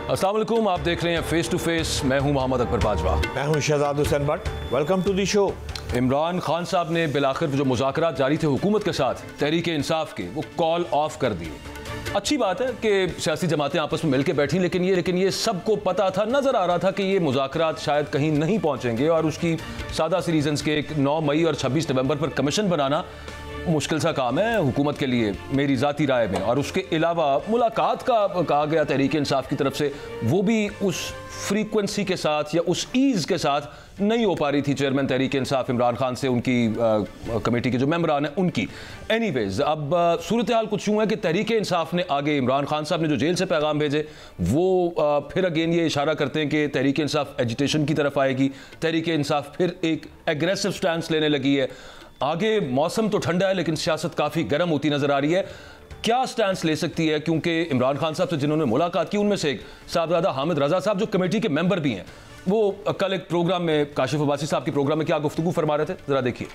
अस्सलाम वालेकुम, आप देख रहे हैं फेस टू फेस। मैं हूं मोहम्मद अकबर बाजवा। मैं हूं Shahzad Hussain Bhatt. Welcome to the show. Imran Khan साहब ने बिलाखिर जो मुज़ाकरात जारी थे हुकूमत के साथ तहरीक इंसाफ के, वो कॉल ऑफ कर दिए। अच्छी बात है कि सियासी जमातें आपस में मिलकर बैठी, लेकिन ये सबको पता था, नज़र आ रहा था कि ये मुज़ाकरात शायद कहीं नहीं पहुंचेंगे और उसकी सादा सी रीजंस के 9 मई और 26 नवंबर पर कमीशन बनाना मुश्किल सा काम है हुकूमत के लिए, मेरी ज़ाती राय में। और उसके अलावा मुलाकात का कहा गया तहरीक इंसाफ की तरफ से, वो भी उस फ्रीक्वेंसी के साथ या उस ईज़ के साथ नहीं हो पा रही थी चेयरमैन तहरीक इंसाफ इमरान खान से, उनकी कमेटी के जो मेंबरान हैं उनकी। एनीवेज, अब सूरत हाल कुछ यूँ है कि तहरीक इंसाफ ने आगे इमरान खान साहब ने जो जेल से पैगाम भेजे, वो फिर अगेन ये इशारा करते हैं कि तहरीक इंसाफ एजिटेशन की तरफ आएगी। तहरीक इंसाफ फिर एक एग्रेसिव स्टैंस लेने लगी है। आगे मौसम तो ठंडा है लेकिन सियासत काफ़ी गर्म होती नज़र आ रही है। क्या स्टैंस ले सकती है? क्योंकि इमरान खान साहब से जिन्होंने मुलाकात की उनमें से एक साहबजादा हामिद रजा साहब, जो कमेटी के मेंबर भी हैं, वो कल एक प्रोग्राम में काशिफ अब्बासी साहब के प्रोग्राम में क्या गुफ्तगू फरमा रहे थे, ज़रा देखिए।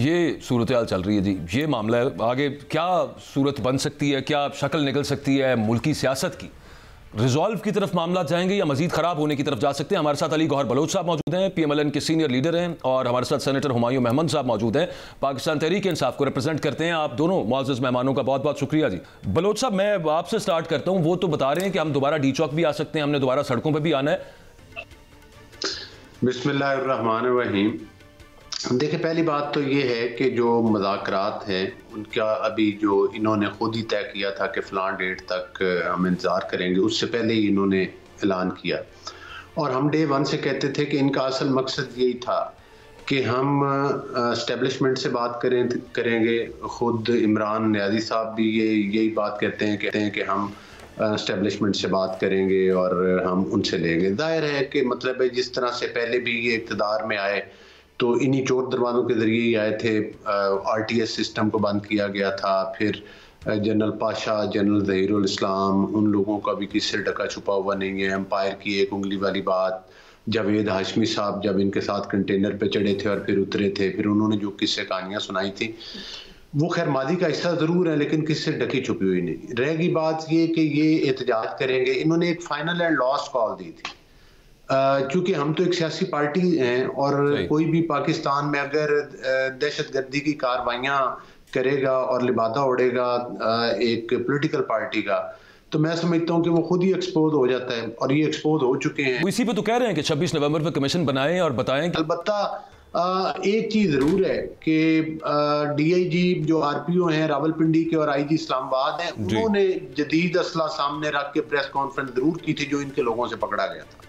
ये सूरत हाल चल रही है जी, ये मामला है। आगे क्या सूरत बन सकती है, क्या शक्ल निकल सकती है मुल्की सियासत की? रिजॉल्व की तरफ मामला जाएंगे या मजीद खराब होने की तरफ जा सकते हैं? हमारे साथ अली गौहर बलोच साहब मौजूद हैं, PMLN के सीनियर लीडर हैं, और हमारे साथ सेनेटर हुमायूं महमूद साहब मौजूद हैं, पाकिस्तान तहरीक इंसाफ को रिप्रेजेंट करते हैं। आप दोनों मुअज़्ज़ज़ मेहमानों का बहुत बहुत शुक्रिया जी। बलोच साहब, मैं आपसे स्टार्ट करता हूँ। वो तो बता रहे हैं कि हम दोबारा डी चौक भी आ सकते हैं, हमने दोबारा सड़कों पर भी आना है। बिस्मिल्लाहिर्रहमानिर्रहीम। देखिए, पहली बात तो ये है कि जो मुज़ाकरात हैं उनका अभी जो इन्होंने खुद ही तय किया था कि फ़लाँ डेट तक हम इंतज़ार करेंगे, उससे पहले ही इन्होंने ऐलान किया। और हम डे 1 से कहते थे कि इनका असल मकसद यही था कि हम एस्टेब्लिशमेंट से बात करेंगे। ख़ुद इमरान नियाज़ी साहब भी यही बात कहते हैं कि हम एस्टेब्लिशमेंट से बात करेंगे और हम उनसे लेंगे। जाहिर है कि मतलब है, जिस तरह से पहले भी ये इक़्तिदार में आए तो इन्हीं चोर दरवाज़ों के ज़रिए ही आए थे। RTS सिस्टम को बंद किया गया था, फिर जनरल पाशा, जनरल ज़हीरुल इस्लाम, उन लोगों का भी किससे ढका छुपा हुआ नहीं है। एम्पायर की एक उंगली वाली बात, जावेद हाशमी साहब जब इनके साथ कंटेनर पे चढ़े थे और फिर उतरे थे, फिर उन्होंने जो किस्से कहानियाँ सुनाई थी, वो खैर मादी का हिस्सा ज़रूर है लेकिन किससे ढकी छुपी हुई नहीं रहेगी। बात ये कि ये एहतजाज करेंगे। इन्होंने एक फाइनल एंड लास्ट कॉल दी थी, क्योंकि हम तो एक सियासी पार्टी हैं और कोई भी पाकिस्तान में अगर दहशतगर्दी की कार्रवाइयाँ करेगा और लिबादा उड़ेगा एक पॉलिटिकल पार्टी का, तो मैं समझता हूँ कि वो खुद ही एक्सपोज हो जाता है, और ये एक्सपोज हो चुके हैं। इसी पे तो कह रहे हैं कि 26 नवंबर पर कमीशन बनाएं और बताएं। अलबत्ता एक चीज़ ज़रूर है कि DIG जो RPO हैं रावलपिंडी के और IG इस्लामाबाद हैं, उन्होंने जदीद असला सामने रख के प्रेस कॉन्फ्रेंस ज़रूर की थी जो इनके लोगों से पकड़ा गया था।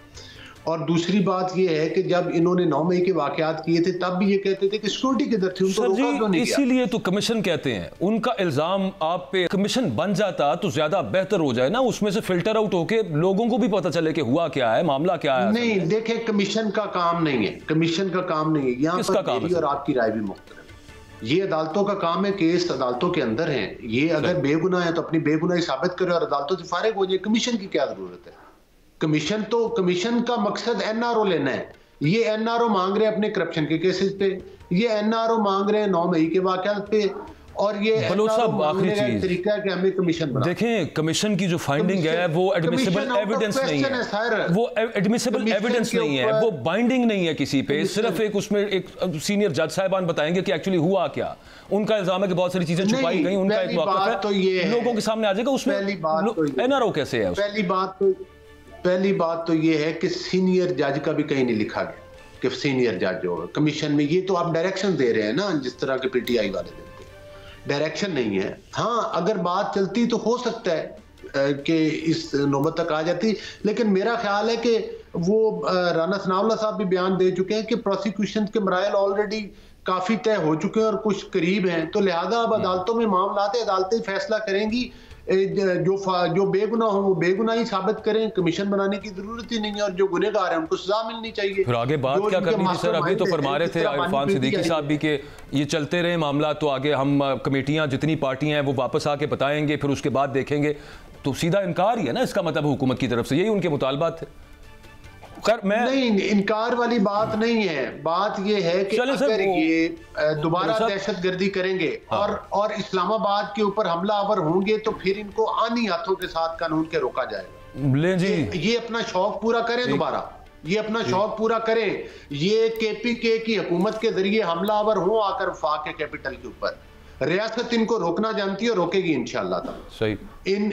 और दूसरी बात यह है कि जब इन्होंने 9 मई के वाकयात किए थे तब भी ये कहते थे कि सिक्योरिटी किधर थी, उनको रोका क्यों नहीं? इसीलिए तो कमीशन कहते हैं। उनका इल्जाम आप पे, कमीशन बन जाता तो ज्यादा बेहतर हो जाए ना, उसमें से फिल्टर आउट होके लोगों को भी पता चले कि हुआ क्या है, मामला क्या है। नहीं, देखे, कमीशन का काम नहीं है, कमीशन का काम नहीं है। यहाँ पर मेरी और आपकी राय भी मुख्तलिफ। ये अदालतों का काम है, केस अदालतों के अंदर है। ये अगर बेगुनाह है तो अपनी बेगुनाही साबित करे और अदालतों से फारिग हो जाए। कमीशन की क्या जरूरत है? कमीशन का मकसद NRO लेना है। ये NRO मांग रहे हैं अपने करप्शन के केसेस पे, ये NRO मांग रहे हैं 9 मई के वाकयात पे, और ये आखिरी चीज तरीका है कि हमें कमीशन बना। देखें, कमीशन की जो फाइंडिंग है वो एडमिसिबल एविडेंस नहीं है, वो एडमिसिबल एविडेंस नहीं है, वो बाइंडिंग नहीं है किसी पे। सिर्फ एक उसमें एक सीनियर जज साहिबान बताएंगे कि एक्चुअली हुआ क्या। उनका इल्जाम है कि बहुत सारी चीजें छुपाई गई, उनका एक मौक़िफ़ है, तो ये लोगों के सामने आ जाएगा। उसमें NRO कैसे है? पहली बात तो ये है कि सीनियर जज का भी कहीं नहीं लिखा गया कि सीनियर जज होगा कमीशन में। ये तो आप डायरेक्शन दे रहे हैं ना, जिस तरह के PTI वाले देते हैं, डायरेक्शन नहीं है। हाँ, अगर बात चलती तो हो सकता है कि इस नौबत तक आ जाती, लेकिन मेरा ख्याल है कि वो राना सनाउल्लाह साहब भी बयान दे चुके हैं कि प्रोसिक्यूशन के मराइल ऑलरेडी काफ़ी तय हो चुके हैं और कुछ करीब हैं, तो लिहाजा अब अदालतों में मामला आते अदालतें फैसला करेंगी। जो बेगुनाह हो वो बेगुनाही साबित करें, कमीशन बनाने की जरूरत ही नहीं है, और जो गुनहगार हैं उनको सजा मिलनी चाहिए। फिर आगे बात क्या करनी थी सर? अभी तो फरमा रहे थे इरफान सिद्दीकी साहब भी कि ये चलते रहे मामला, तो आगे हम कमेटियां जितनी पार्टियां हैं वो वापस आके बताएंगे, फिर उसके बाद देखेंगे। तो सीधा इनकार ही है ना इसका मतलब हुकूमत की तरफ से, यही उनके मुतालबात थे। मैं नहीं, इनकार वाली बात नहीं है। बात ये है कि अगर ये दोबारा दहशतगर्दी करेंगे और इस्लामाबाद के ऊपर हमलावर होंगे तो फिर इनको आनी हाथों के साथ कानून के रोका जाएगा। ले जी, ये अपना शौक पूरा करें, दोबारा ये अपना शौक पूरा करें। ये केपीके की हुकूमत के जरिए हमलावर हो आकर वफाक के कैपिटल के ऊपर, रियासत इनको रोकना जानती है, रोकेगी इंशाअल्लाह। सही,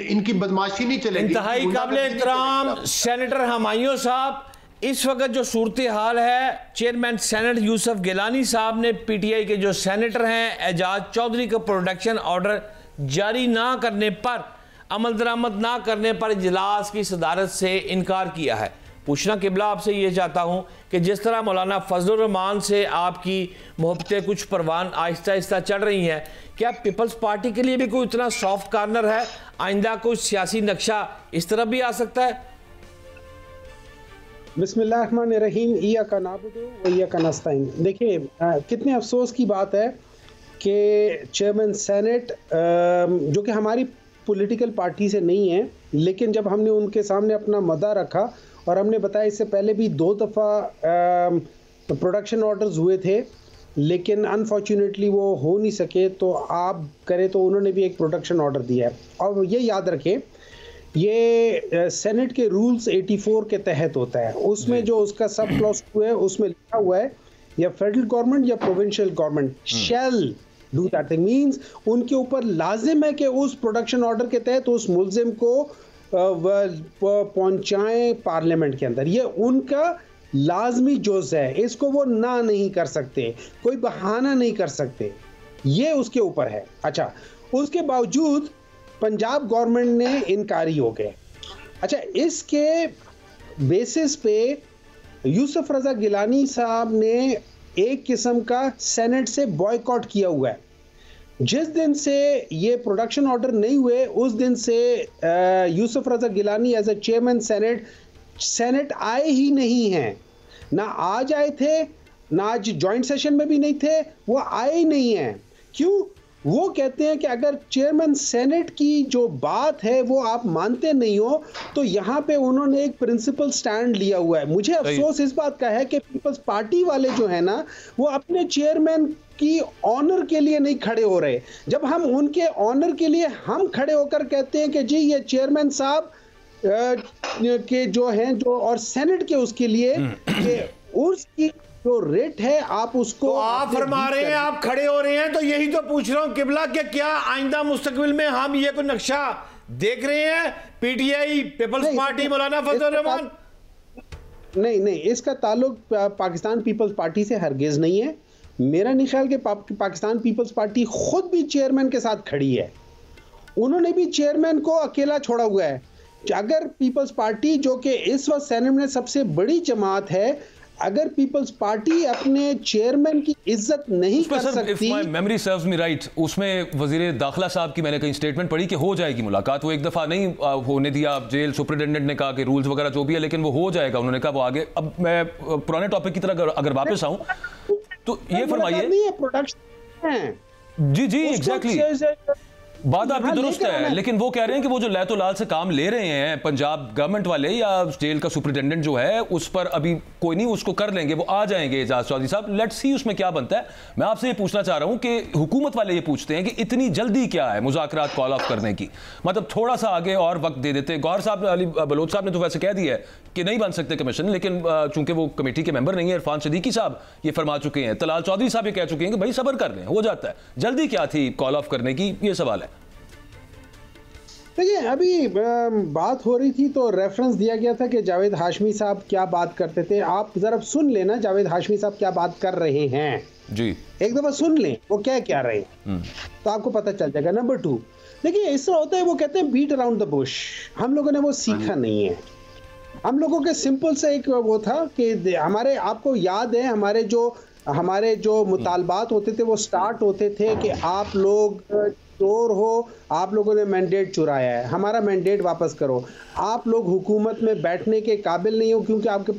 इनकी बदमाशी नहीं चलेगी। इंतहाई काबिल एहतराम सेनेटर हमायूं साहब, इस वक्त जो सूरत हाल है, चेयरमैन सेनेट यूसुफ गिलानी साहब ने पीटीआई के जो सेनेटर हैं एजाज चौधरी का प्रोटेक्शन ऑर्डर जारी ना करने पर, अमल दरामद ना करने पर इजलास की सदारत से इनकार किया है। पूछना किबला आपसे ये चाहता हूँ कि जिस तरह मौलाना फजलुर रहमान से आपकी मोहब्बतें कुछ परवान आहिस्ता आहिस्ता चढ़ रही हैं, क्या पीपल्स पार्टी के लिए भी कोई इतना सॉफ्ट कार्नर है? आइंदा कोई सियासी नक्शा इस तरफ भी आ सकता है? बिस्मिल्लाहिर्रहमानिर्रहीम, इय्याका नअबुदु व इय्याका नस्तईन। देखिए कितने अफसोस की बात है कि चेयरमैन सेनेट जो कि हमारी पॉलिटिकल पार्टी से नहीं है, लेकिन जब हमने उनके सामने अपना मुद्दा रखा और हमने बताया इससे पहले भी 2 दफ़ा प्रोडक्शन ऑर्डर्स हुए थे, लेकिन अनफॉर्चुनेटली वो हो नहीं सके, तो आप करें तो उन्होंने भी एक प्रोडक्शन ऑर्डर दिया है। और ये याद रखें, ये सेनेट के रूल्स 84 के तहत होता है। उसमें जो उसका सब क्लॉज है उसमें लिखा हुआ है या फेडरल गवर्नमेंट या provincial government shall do that thing, means उनके ऊपर लाजिम है कि उस प्रोडक्शन ऑर्डर के तहत उस मुल्जिम को पहुंचाएं पार्लियामेंट के अंदर। ये उनका लाजमी जुज़ है, इसको वो ना नहीं कर सकते, कोई बहाना नहीं कर सकते, ये उसके ऊपर है। अच्छा, उसके बावजूद पंजाब गवर्नमेंट ने इनकारी हो गए। अच्छा, इसके बेसिस पे यूसुफ रजा गिलानी साहब ने एक किस्म का सेनेट से बॉयकॉट किया हुआ है। जिस दिन से ये प्रोडक्शन ऑर्डर नहीं हुए उस दिन से Yusuf Raza Gilani as a chairman senate आए ही नहीं हैं। ना आज आए थे, ना आज जॉइंट सेशन में भी नहीं थे, वो आए ही नहीं हैं। क्यों? वो कहते हैं कि अगर चेयरमैन सेनेट की जो बात है वो आप मानते नहीं हो, तो यहाँ पे उन्होंने एक प्रिंसिपल स्टैंड लिया हुआ है। मुझे अफसोस इस बात का है कि पीपल्स पार्टी वाले जो है ना, वो अपने चेयरमैन की ऑनर के लिए नहीं खड़े हो रहे। जब हम उनके ऑनर के लिए हम खड़े होकर कहते हैं कि जी ये चेयरमैन साहब के जो हैं जो और सेनेट के उसके लिए उसकी जो रेट है आप उसको तो आप फरमा रहे हैं, आप खड़े हो रहे हैं, तो यही तो पूछ रहा हूं किबला कि क्या आइंदा मुस्तकबिल में हम ये कोई नक्शा देख रहे हैं? पीटीआई, पीपल्स पार्टी, मौलाना फजलुर रहमान? नहीं, इसका ताल्लुक पाकिस्तान पीपल्स पार्टी से हरगिज नहीं है। मेरा नहीं ख्याल कि पाकिस्तान पीपल्स पार्टी खुद भी चेयरमैन के साथ खड़ी है। उन्होंने भी चेयरमैन को अकेला छोड़ा हुआ है। अगर पीपल्स पार्टी जो कि इस वक्त सेनेट में सबसे बड़ी जमात है, अगर पीपल्स पार्टी अपने चेयरमैन की इज्जत नहीं कर सकती, मेमोरी सर्व्स मी राइट, उसमें वजीर दाखिला साहब की मैंने कहीं स्टेटमेंट पढ़ी कि हो जाएगी मुलाकात। वो एक दफा नहीं होने दिया, जेल सुपरिटेंडेंट ने कहा कि रूल्स वगैरह जो भी है, लेकिन वो हो जाएगा, उन्होंने कहा वो आगे। अब मैं पुराने टॉपिक की तरह अगर वापस आऊं तो ये फरमाइए। प्रोडक्शन है जी एग्जैक्टली, बात आपकी दुरुस्त है, लेकिन वो कह रहे हैं कि वो जो लैतो लाल से काम ले रहे हैं पंजाब गवर्नमेंट वाले या जेल का सुपरिटेंडेंट जो है, उस पर अभी कोई नहीं, उसको कर लेंगे, वो आ जाएंगे एजाज चौधरी साहब। लेट्स सी उसमें क्या बनता है। मैं आपसे ये पूछना चाह रहा हूं कि हुकूमत वाले ये पूछते हैं कि इतनी जल्दी क्या है मुज़ाकरात कॉल ऑफ करने की, मतलब थोड़ा सा आगे और वक्त दे देते। गौहर साहब, अली बलोच साहब ने तो वैसे कह दिया है कि नहीं बन सकते कमीशन, लेकिन चूंकि वो कमेटी के मेंबर नहीं है, इरफान सिद्दीकी साहब ये फरमा चुके हैं, तलाल चौधरी साहब ये कह चुके हैं कि भाई सब्र कर लें, हो जाता है। जल्दी क्या थी कॉल ऑफ करने की, ये सवाल है। देखिए, अभी बात हो रही थी तो रेफरेंस दिया गया था कि जावेद हाशमी साहब क्या बात करते थे। आप जरा सुन लेना जावेद हाशमी साहब क्या बात कर रहे हैं जी, एक दफा सुन लें वो क्या रहे हैं, तो आपको पता चल जाएगा। नंबर 2, देखिए इस तरह होता है, वो कहते हैं बीट अराउंड द बुश। हम लोगों ने वो सीखा नहीं है। हम लोगों के सिंपल से एक वो था कि हमारे, आपको याद है, हमारे जो मुतालबात होते थे वो स्टार्ट होते थे कि आप लोग चोर हो, आप लोगों ने मैंडेट चुराया है, हमारा मैंडेट वापस करो, आप लोग हुकूमत में बैठने के काबिल नहीं हो क्योंकि आपके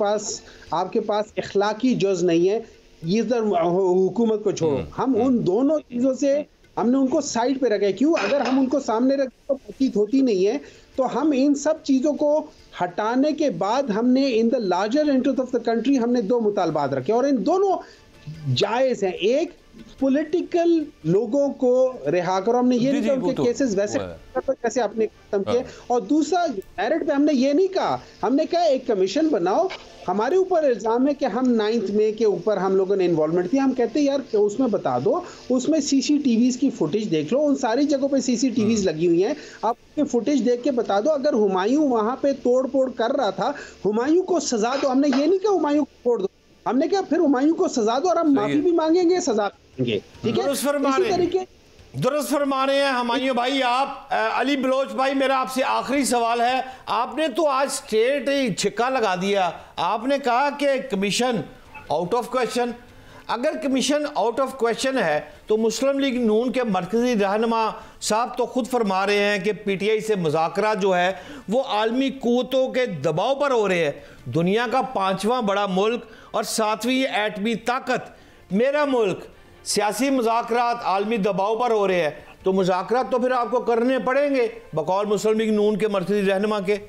पास इखलाकी जुज़ नहीं है, इधर हुकूमत को छोड़ो। हम उन दोनों चीज़ों से हमने उनको साइड पे रखा है। क्यों? अगर हम उनको सामने रखें तो बातचीत होती नहीं है। तो हम इन सब चीज़ों को हटाने के बाद हमने in the larger interest of the country हमने 2 मुतालबात रखे और इन दोनों जायज़ हैं। एक, पॉलिटिकल लोगों को रिहा करो, हमने ये नहीं कहा उनके केसेस वैसे कैसे आपने खत्म किए। और दूसरा, मेरिट पे हमने ये नहीं कहा, हमने कहा एक कमीशन बनाओ। हमारे ऊपर इल्जाम है कि हम 9 मई के ऊपर हम लोगों ने इन्वॉल्वमेंट थी। हम कहते हैं यार उसमें बता दो, उसमें सीसीटीवीज की फुटेज देख लो, उन सारी जगहों पे सीसीटीवीज लगी हुई हैं, आप फुटेज देख के बता दो। अगर हुमायूं वहां पे तोड़ फोड़ कर रहा था, हुमायूं को सजा दो। हमने ये नहीं कहा हुमायूं को तोड़ दो, हमने कहा फिर हुमायूं को सजा दो और हम माफी भी मांगेंगे, सजा देंगे। ठीक है, इसी तरीके दुरुस्त फरमा रहे हैं हुमायूं भाई आप। अली बलोच भाई, मेरा आपसे आखिरी सवाल है, आपने तो आज स्ट्रेट छिक्का लगा दिया, आपने कहा कि कमीशन आउट ऑफ क्वेश्चन। अगर कमीशन आउट ऑफ क्वेश्चन है तो मुस्लिम लीग नून के मरकजी रहनुमा साहब तो खुद फरमा रहे हैं कि पीटीआई से मुज़ाकरा जो है वो आलमी क़ुव्वतों के दबाव पर हो रहे हैं। दुनिया का 5वां बड़ा मुल्क और 7वीं एटमी ताकत मेरा मुल्क, सियासी मुज़ाकरात आलमी दबाव पर हो रहे हैं, तो मुज़ाकरात तो फिर आपको करने पड़ेंगे बकौल मुस्लिम लीग नून के मरकज़ी रहनुमा के।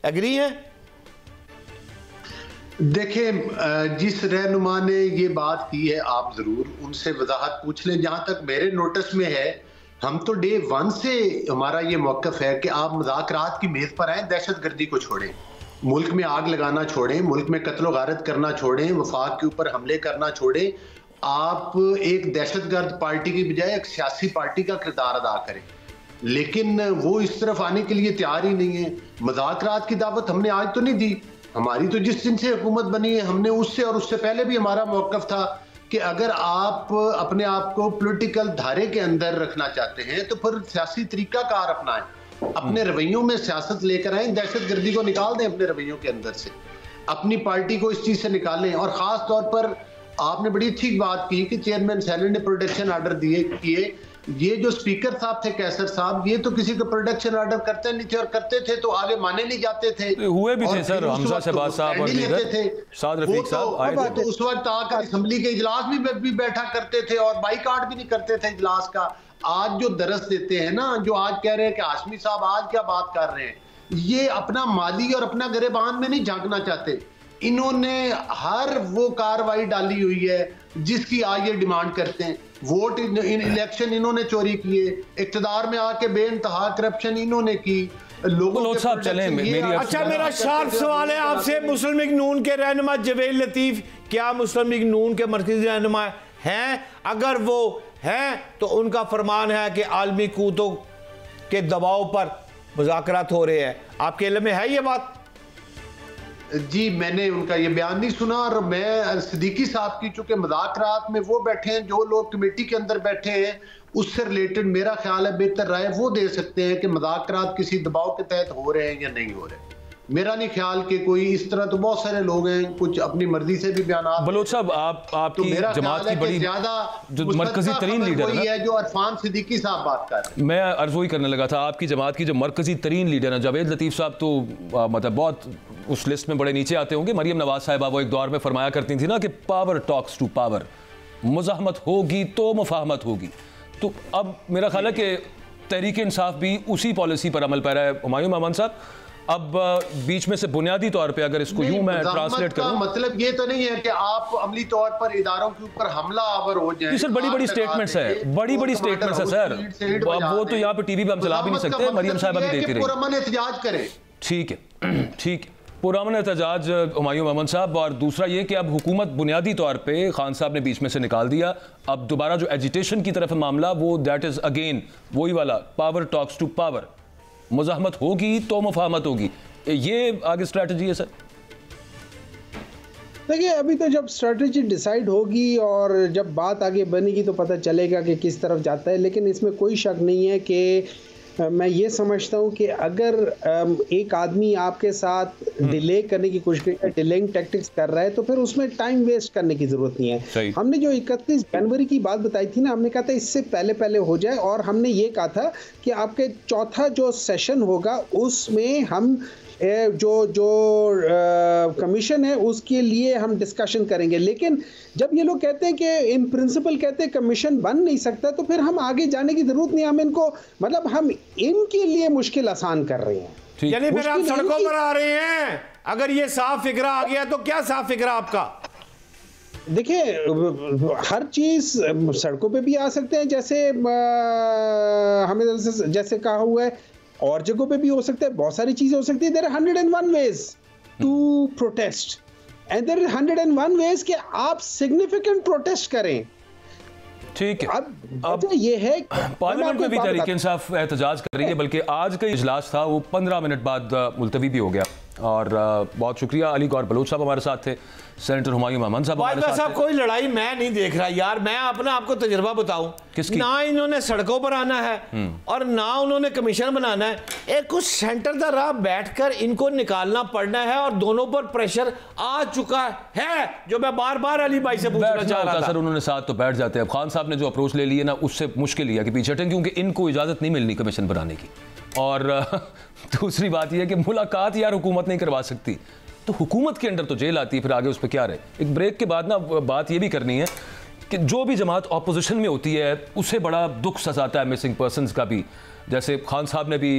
एग्री हैं? देखिए, जिस रहनुमा ने ये बात की है आप ज़रूर उनसे वजाहत पूछ लें। जहाँ तक मेरे नोटिस में है, हम तो डे 1 से हमारा ये मौक़िफ़ है कि आप मुज़ाकरात की मेज़ पर आएँ, दहशतगर्दी को छोड़ें, मुल्क में आग लगाना छोड़ें, मुल्क में कत्ल गारत करना छोड़ें, वफाक के ऊपर हमले करना छोड़ें। आप एक दहशतगर्द पार्टी की बजाय एक सियासी पार्टी का किरदार अदा करें, लेकिन वो इस तरफ आने के लिए तैयार ही नहीं है। मुज़ाकरात की दावत हमने आज तो नहीं दी, हमारी तो जिस दिन से हुकूमत बनी है हमने उससे और उससे पहले भी हमारा मौक़िफ़ था कि अगर आप अपने आप को पॉलिटिकल धारे के अंदर रखना चाहते हैं तो फिर सियासी तरीक़ाकार अपनाएं, अपने रवैयों में सियासत लेकर आएं, दहशतगर्दी को निकाल दें अपने रवैयों के अंदर से, अपनी पार्टी को इस चीज़ से निकालें। और ख़ास तौर पर आपने बड़ी ठीक बात की कि चेयरमैन सेनेट ने प्रोटेक्शन आर्डर किए। ये जो स्पीकर साहब थे कैसर साहब, ये तो किसी को प्रोटेक्शन आर्डर करते नहीं थे, और करते थे तो आगे माने नहीं जाते थे। हुए भी थे सर, हमजा शहबाज साहब और साद रफीक साहब आए थे। उस वक्त आकर असेंबली के इजलास भी बैठा करते थे और बाइकाट भी नहीं करते थे इजलास का। आज जो दरस देते हैं ना, जो आज कह रहे हैं कि हाशमी साहब आज क्या बात कर रहे हैं, ये अपना माली और अपना गिरेबान में नहीं झांकना चाहते। इन्होंने हर वो कार्रवाई डाली हुई है जिसकी आज ये डिमांड करते हैं। वोट इलेक्शन इन्होंने चोरी किए, इक्तदार में आके बेइंतहा करप्शन इन्होंने की, लोगों के साहब चले मेरी। अच्छा, मेरा शार्प सवाल है आपसे, मुस्लिम लीग नून के रहनुमा जवेद लतीफ क्या मुस्लिम लीग नून के मरकजी रहनुमा हैं? अगर वो हैं तो उनका फरमान है कि आलमी क़ुव्वतों के दबाव पर मुज़ाकरात हो रहे हैं, आपके इल्म में है ये बात? जी, मैंने उनका ये बयान नहीं सुना, और मैं सिद्दीकी साहब की चूंकि मुज़ाकरात में वो बैठे हैं, जो लोग कमेटी के अंदर बैठे हैं, उससे रिलेटेड मेरा ख्याल है बेहतर राय वो दे सकते हैं कि मुज़ाकरात किसी दबाव के तहत हो रहे हैं या नहीं हो रहे। मेरा नहीं ख्याल कि कोई इस तरह, तो बहुत सारे लोग हैं कुछ अपनी मर्जी से भी बयान। बलोच साहब, आपकी जमात की बड़ी ज्यादा जो मरकजी तरीन लीडर है जो अरफान सिद्दीकी साहब बात कर रहे हैं। मैं अर्ज वही करने लगा था, आपकी जमात की जो मरकजी तरीन लीडर है जावेद लतीफ़ साहब, तो मतलब बहुत उस लिस्ट में बड़े नीचे आते होंगे। मरियम नवाज साहिबा वो एक दौर में फरमाया करती थी ना कि पावर टॉक्स टू पावर, मुज़ाहमत होगी तो मुफाहमत होगी। तो अब मेरा ख्याल है कि तहरीक इंसाफ भी उसी पॉलिसी पर अमल पैरा है। हुमायूं मोहम्मद साहब, अब बीच में से बुनियादी तौर पे अगर इसको यूं मैं ट्रांसलेट करूं, मतलब ये तो नहीं है कि आप अमली तौर पर इदारों के ऊपर हमला आवर हो जाए। सर बड़ी स्टेटमेंट्स है, बड़ी स्टेटमेंट्स है सर, वो तो यहाँ पे टीवी पे हम चला भी नहीं सकते, मरियम साहिबा भी देती रही। पुरअमन एहतजाज करें, ठीक है, ठीक है, पुरअमन एहतजाज हुमायूं मोहम्मद साहब। और दूसरा ये कि अब हुकूमत बुनियादी तौर पे खान साहब ने बीच में से निकाल दिया, अब दोबारा जो एजिटेशन की तरफ मामला, वो दैट इज अगेन वही वाला पावर टॉक्स टू पावर, मुज़ाहमत होगी तो मुफाहमत होगी, ये आगे स्ट्रैटेजी है सर? देखिए, अभी तो जब स्ट्रैटेजी डिसाइड होगी और जब बात आगे बनेगी तो पता चलेगा कि किस तरफ जाता है। लेकिन इसमें कोई शक नहीं है कि मैं ये समझता हूँ कि अगर एक आदमी आपके साथ डिले करने की कोशिश कर, डिलेइंग टैक्टिक्स कर रहा है, तो फिर उसमें टाइम वेस्ट करने की जरूरत नहीं है। हमने जो 31 जनवरी की बात बताई थी ना, हमने कहा था इससे पहले हो जाए, और हमने ये कहा था कि आपके चौथा जो सेशन होगा उसमें हम जो जो कमीशन है उसके लिए हम डिस्कशन करेंगे। लेकिन जब ये लोग कहते हैं कि इन प्रिंसिपल कहते हैं कमीशन बन नहीं सकता, तो फिर हम आगे जाने की जरूरत नहीं। हम इनको मतलब हम इनके लिए मुश्किल आसान कर रहे हैं। यानी फिर आप सड़कों पर आ रहे हैं। अगर ये साफ फिक्रा आ गया तो क्या साफ फिक्रा आपका? देखिए, हर चीज सड़कों पे भी आ सकते हैं, जैसे हमें जैसे कहा हुआ है, और जगहों पे भी हो सकता है, बहुत सारी चीजें हो सकती है। There are 101 ways to protest and there are 101 ways कि आप सिग्निफिकेंट प्रोटेस्ट करें। ठीक है, अब ये है पार्लियामेंट में भी तहरीक इंसाफ एहतजाज कर रही है, बल्कि आज का इजलास था वो 15 मिनट बाद मुलतवी भी हो गया। और बहुत शुक्रिया, अली गौर बलोच साहब हमारे साथ थे, सेनेटर हुमायूं महमद साहब हमारे साथ थे। कोई लड़ाई मैं नहीं देख रहा यार, मैं अपना आपको तजुर्बा बताऊं, ना इन्होंने सड़कों पर आना है और ना उन्होंने कमीशन बनाना है। एक कुछ सेंटर दा राह बैठकर इनको निकालना पड़ना है, और दोनों पर प्रेशर आ चुका है, जो मैं बार बार अली भाई से पूछना चाह रहा था। सर उन्होंने साथ तो बैठ जाते हैं। अब खान साहब ने जो अप्रोच ले लिया ना, उससे मुश्किल है कि पीछे हटें, क्योंकि इनको इजाजत नहीं मिलनी कमीशन बनाने की। और दूसरी बात यह है कि मुलाकात यार हुकूमत नहीं करवा सकती, तो हुकूमत के अंदर तो जेल आती है, फिर आगे उस पर क्या रहे। एक ब्रेक के बाद ना बात यह भी करनी है कि जो भी जमात ऑपोजिशन में होती है उसे बड़ा दुख सताता है मिसिंग पर्सनस का भी। जैसे खान साहब ने भी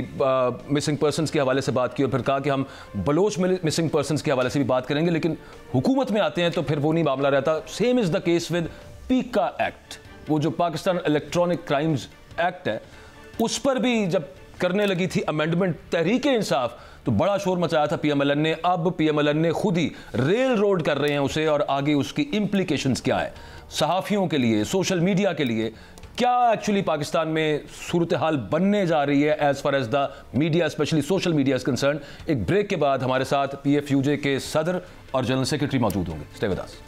मिसिंग पर्सनस के हवाले से बात की और फिर कहा कि हम बलोच मिसिंग पर्सनस के हवाले से भी बात करेंगे, लेकिन हुकूमत में आते हैं तो फिर वो नहीं मामला रहता। Same is the case with पीका एक्ट, वो जो पाकिस्तान इलेक्ट्रॉनिक क्राइम्स एक्ट है, उस पर भी जब करने लगी थी अमेंडमेंट तहरीक इंसाफ, तो बड़ा शोर मचाया था पीएमएलएन ने। अब पीएमएलएन ने खुद ही रेल रोड कर रहे हैं उसे, और आगे उसकी इम्प्लीकेशंस क्या है सहाफ़ियों के लिए, सोशल मीडिया के लिए, क्या एक्चुअली पाकिस्तान में सूरत हाल बनने जा रही है as far as the media, specially social media is concern. एक ब्रेक के बाद हमारे साथ PFUJ के सदर और जनरल सेक्रेटरी मौजूद होंगे। Stay with us.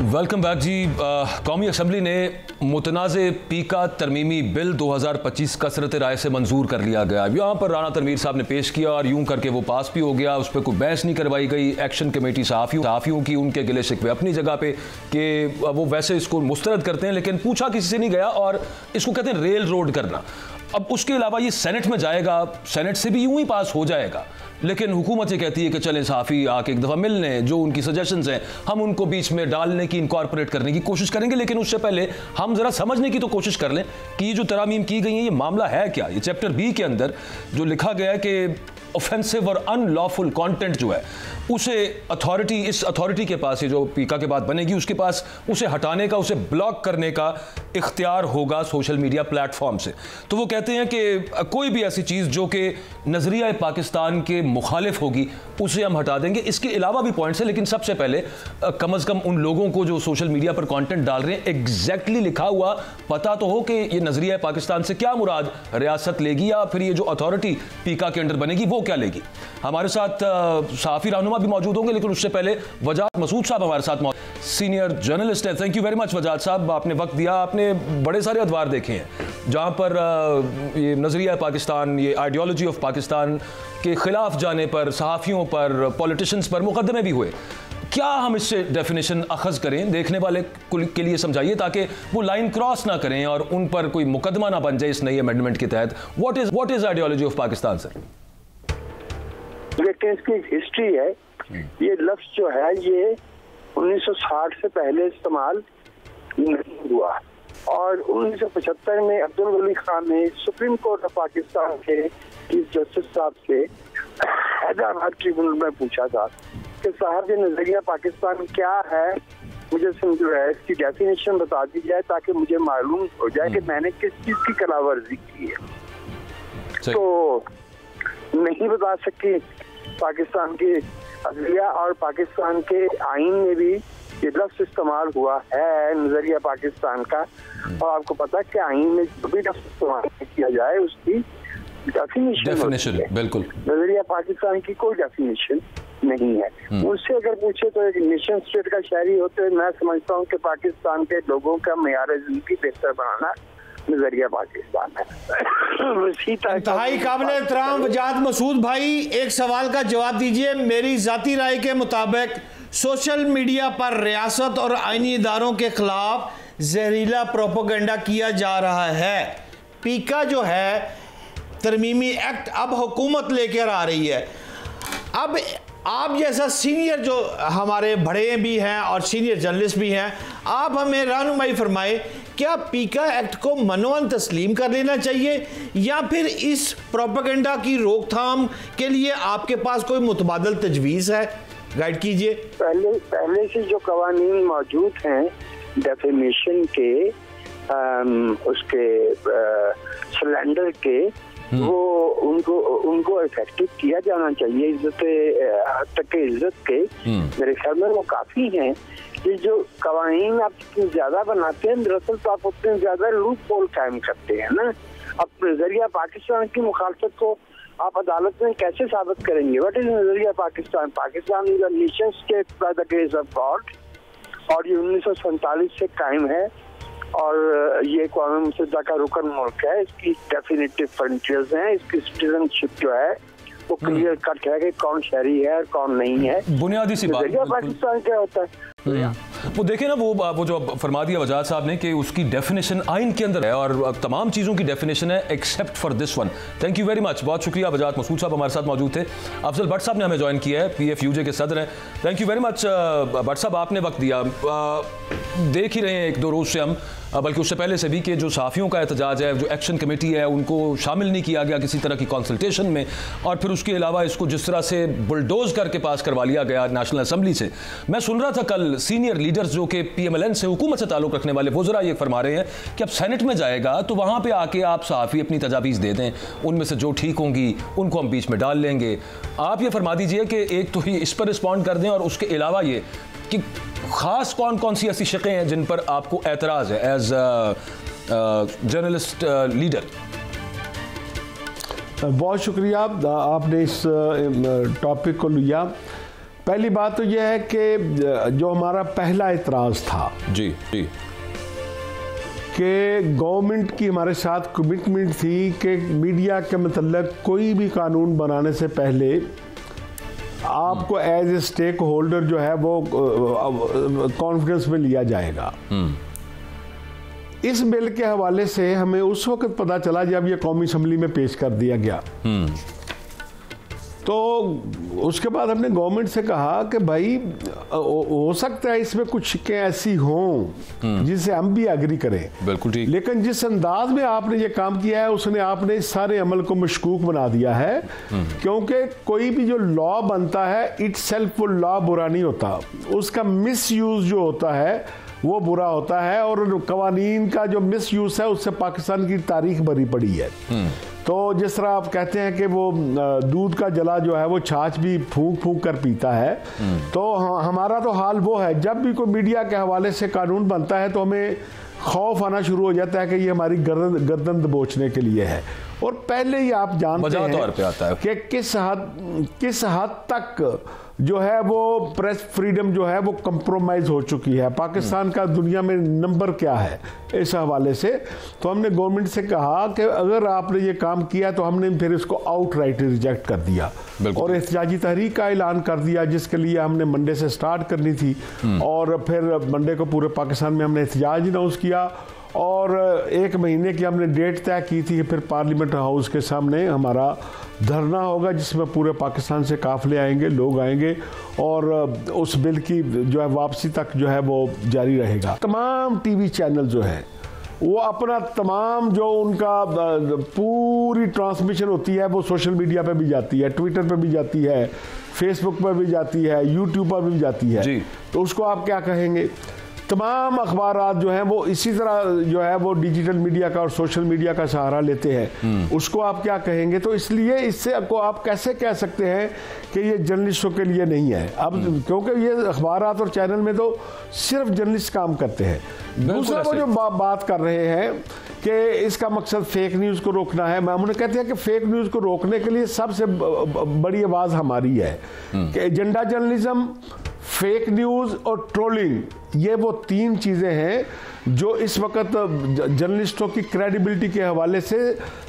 Welcome back जी। कौमी असम्बली ने मुतनाज़े पीका तरमीमी बिल 2025 कसरत राय से मंजूर कर लिया गया। यहाँ पर राना तनवीर साहब ने पेश किया और यूं करके वो पास भी हो गया। उस पर कोई बहस नहीं करवाई गई। एक्शन कमेटी सहाफ़ियों की उनके गिले शिकवे अपनी जगह पे कि वो वैसे इसको मुस्तरद करते हैं, लेकिन पूछा किसी से नहीं गया, और इसको कहते हैं रेल रोड करना। अब उसके अलावा ये सेनेट में जाएगा, सेनेट से भी यूं ही पास हो जाएगा, लेकिन हुकूमत ये कहती है कि चलें सहाफ़ी आके एक दफ़ा मिल लें, जो उनकी सजेशंस हैं हम उनको बीच में डालने की, इनकॉर्पोरेट करने की कोशिश करेंगे। लेकिन उससे पहले हम ज़रा समझने की तो कोशिश कर लें कि ये जो तरामीम की गई हैं ये मामला है क्या। ये चैप्टर बी के अंदर जो लिखा गया है कि ऑफेंसिव और अनलॉफुल कंटेंट जो है उसे अथॉरिटी, इस अथॉरिटी के पास, ये जो पीका के बाद बनेगी उसके पास उसे हटाने का, उसे ब्लॉक करने का इख्तियार होगा सोशल मीडिया प्लेटफॉर्म से। तो वो कहते हैं कि कोई भी ऐसी चीज़ जो कि नज़रिया पाकिस्तान के मुखालिफ होगी उसे हम हटा देंगे। इसके अलावा भी पॉइंट्स हैं, लेकिन सबसे पहले कम अज़ कम उन लोगों को जो सोशल मीडिया पर कंटेंट डाल रहे हैं एग्जैक्टली लिखा हुआ पता तो हो कि ये नज़रिया पाकिस्तान से क्या मुराद रियासत लेगी, या फिर ये जो अथॉरिटी पीका के अंडर बनेगी वो क्या लेगी। हमारे साथ सहाफ़ी रहनुमा भी मौजूद होंगे, लेकिन उससे पहले वजाद मसूद साहब हमारे साथ मौजूद, सीनियर जर्नलिस्ट है। थैंक यू वेरी मच वजाद साहब, आपने वक्त दिया। आपने बड़े सारे अदवार देखे हैं जहाँ पर ये नज़रिया पाकिस्तान, ये आइडियोलॉजी ऑफ पाकिस्तान के खिलाफ जाने पर सहाफ़ियों पर, पॉलिटिशियंस पर मुकदमे भी हुए। क्या हम इससे डेफिनेशन अखज़ करें, देखने वाले के लिए समझाइए, ताकि वो लाइन क्रॉस ना करें और उन पर कोई मुकदमा ना बन जाए इस नई अमेंडमेंट के तहत। What is ideology of Pakistan sir? लेकिन इसकी हिस्ट्री है, ये लफ्ज जो है ये 1960 से पहले इस्तेमाल नहीं हुआ, और 1975 में अब्दुल वली खान ने सुप्रीम कोर्ट ऑफ पाकिस्तान के चीफ जस्टिस साहब से हैदराबाद ट्रिब्यूनल में पूछा था कि साहब ये नजरिया पाकिस्तान क्या है, मुझे जो है इसकी डेफिनेशन बता दी जाए ताकि मुझे मालूम हो जाए कि मैंने किस चीज की खिलाफवर्जी की है। तो नहीं बता सकी पाकिस्तान की अदलिया, और पाकिस्तान के आइन में भी ये लफ्ज इस्तेमाल हुआ है नजरिया पाकिस्तान का। और आपको पता है कि आइन में जो भी लफ्ज इस्तेमाल किया जाए उसकी डेफिनेशन बिल्कुल, नजरिया पाकिस्तान की कोई डेफिनेशन नहीं है। मुझसे अगर पूछे तो एक नेशन स्टेट का शहरी होते हुए मैं समझता हूँ कि पाकिस्तान के लोगों का मेयार जिंदगी बेहतर बनाना नजरिया पाकिस्तान है। इंतहाई काबिल एहतराम वजाद मसूद भाई, एक सवाल का जवाब दीजिए। मेरी जाती राय के मुताबिक सोशल मीडिया पर रियासत और आईनी इदारों के खिलाफ जहरीला प्रोपेगेंडा किया जा रहा है। पीका जो है तरमीमी एक्ट अब हुकूमत लेकर आ रही है। अब आप जैसा सीनियर जो हमारे बड़े भी हैं और सीनियर जर्नलिस्ट भी हैं, आप हमें रहनुमाई फरमाए, क्या पीका एक्ट को मनोवन तस्लीम कर लेना चाहिए या फिर इस प्रोपेगेंडा की रोकथाम के लिए आपके पास कोई मुतबादल तजवीज़ है? गाइड कीजिए। पहले से जो कवानीन मौजूद हैं डेफिनेशन के, उसके स्लैंडर के, वो उनको इफेक्टिव किया जाना चाहिए। इज्जत के मेरे ख्याल में वो काफी हैं। ये जो कवानीन आप जितनी ज्यादा बनाते हैं, दरअसल तो आप उतने ज्यादा लूप होल कायम करते हैं ना। अब नजरिया पाकिस्तान की मुखालफत को आप अदालत में कैसे साबित करेंगे? व्हाट इज नजरिया Pakistan? Pakistan is a nation state by the grace of God, और ये 1947 से कायम है और ये अक़वाम मुत्तहिदा का रुकन मुल्क है। इसकी डेफिनेटिव फ्रंटियर्स हैं, इसकी सिटीजनशिप जो है वो क्लियर कट है कि कौन शहरी है और कौन नहीं है। बुनियादी सी बात पाकिस्तान क्या होता है वो देखे ना, वो जो फरमा दिया वजाद साहब ने कि उसकी डेफिनेशन आइन के अंदर है और तमाम चीज़ों की डेफिनेशन है except for this one. Thank you very much, बहुत शुक्रिया। वजाद मसूद साहब हमारे साथ मौजूद थे। अफजल भट्ट साहब ने हमें ज्वाइन किया है, PFUJ के सदर हैं। Thank you very much Bhatt साहब, आपने वक्त दिया। देख ही रहे हैं एक दो रोज़ से हम, बल्कि उससे पहले से भी, कि जो सहाफ़ियों का एहतजाज है, जो एक्शन कमेटी है, उनको शामिल नहीं किया गया किसी तरह की कंसल्टेशन में, और फिर उसके अलावा इसको जिस तरह से बुलडोज करके पास करवा लिया गया नेशनल असम्बली से। मैं सुन रहा था कल सीनियर लीडर्स जो कि PMLN से, हुकूमत से ताल्लुक़ रखने वाले, वो ज़रा ये फरमा रहे हैं कि अब सेनेट में जाएगा तो वहाँ पर आके आप सहाफ़ी अपनी तजावीज़ दे दें, उनमें से जो ठीक होंगी उनको हम बीच में डाल लेंगे। आप ये फरमा दीजिए कि एक तो ही इस पर रिस्पॉन्ड कर दें, और उसके अलावा ये कि ख़ास कौन कौन सी ऐसी शिक़ें हैं जिन पर आपको एतराज़ है एज जर्नलिस्ट लीडर? बहुत शुक्रिया आपने इस टॉपिक को लिया। पहली बात तो यह है कि जो हमारा पहला एतराज़ था जी कि गवर्नमेंट की हमारे साथ कमिटमेंट थी कि मीडिया के मतलब कोई भी कानून बनाने से पहले आपको एज ए स्टेक होल्डर जो है वो कॉन्फ्रेंस में लिया जाएगा। इस बिल के हवाले से हमें उस वक्त पता चला जब ये कौमी असम्बली में पेश कर दिया गया। तो उसके बाद हमने गवर्नमेंट से कहा कि भाई हो सकता है इसमें कुछ शिकें ऐसी हों जिससे हम भी एग्री करें, बिल्कुल ठीक, लेकिन जिस अंदाज में आपने ये काम किया है उसने आपने इस सारे अमल को मशकूक बना दिया है। क्योंकि कोई भी जो लॉ बनता है इट सेल्फ वो लॉ बुरा नहीं होता, उसका मिस यूज जो होता है वो बुरा होता है, और कवानीन का जो मिस यूज है उससे पाकिस्तान की तारीख भरी पड़ी है। तो जिस तरह आप कहते हैं कि वो दूध का जला जो है वो छाछ भी फूंक फूंक कर पीता है, तो हमारा तो हाल वो है। जब भी कोई मीडिया के हवाले से कानून बनता है तो हमें खौफ आना शुरू हो जाता है कि ये हमारी गर्दन दबोचने के लिए है। और पहले ही आप जानते हैं कि किस हद तक जो है वो प्रेस फ्रीडम जो है वो कंप्रोमाइज हो चुकी है। पाकिस्तान का दुनिया में नंबर क्या है इस हवाले से। तो हमने गवर्नमेंट से कहा कि अगर आपने ये काम किया तो हमने फिर इसको आउटराइट रिजेक्ट कर दिया और एहतजाजी तहरीक का ऐलान कर दिया, जिसके लिए हमने मंडे से स्टार्ट करनी थी। और फिर मंडे को पूरे पाकिस्तान में हमने एहतजाज अनाउंस किया और 1 महीने की हमने डेट तय की थी कि फिर पार्लियामेंट हाउस के सामने हमारा धरना होगा, जिसमें पूरे पाकिस्तान से काफिले आएंगे, लोग आएंगे और उस बिल की जो है वापसी तक जो है वो जारी रहेगा। तमाम टीवी चैनल जो है वो अपना तमाम जो उनका पूरी ट्रांसमिशन होती है वो सोशल मीडिया पे भी जाती है, ट्विटर पे भी जाती है, फेसबुक पर भी जाती है, यूट्यूब पर भी जाती है। तो उसको आप क्या कहेंगे? तमाम अखबारात जो हैं वो इसी तरह जो है वो डिजिटल मीडिया का और सोशल मीडिया का सहारा लेते हैं, उसको आप क्या कहेंगे? तो इसलिए इससे आपको आप कैसे कह सकते हैं कि ये जर्नलिस्टों के लिए नहीं है? अब क्योंकि ये अखबारात और चैनल में तो सिर्फ जर्नलिस्ट काम करते हैं। दूसरा वो जो बात कर रहे हैं कि इसका मकसद फेक न्यूज़ को रोकना है, मैं उन्हें कहते हैं कि फेक न्यूज़ को रोकने के लिए सबसे बड़ी आवाज़ हमारी है कि एजेंडा जर्नलिज्म, फेक न्यूज़ और ट्रोलिंग, ये वो 3 चीज़ें हैं जो इस वक्त जर्नलिस्टों की क्रेडिबिलिटी के हवाले से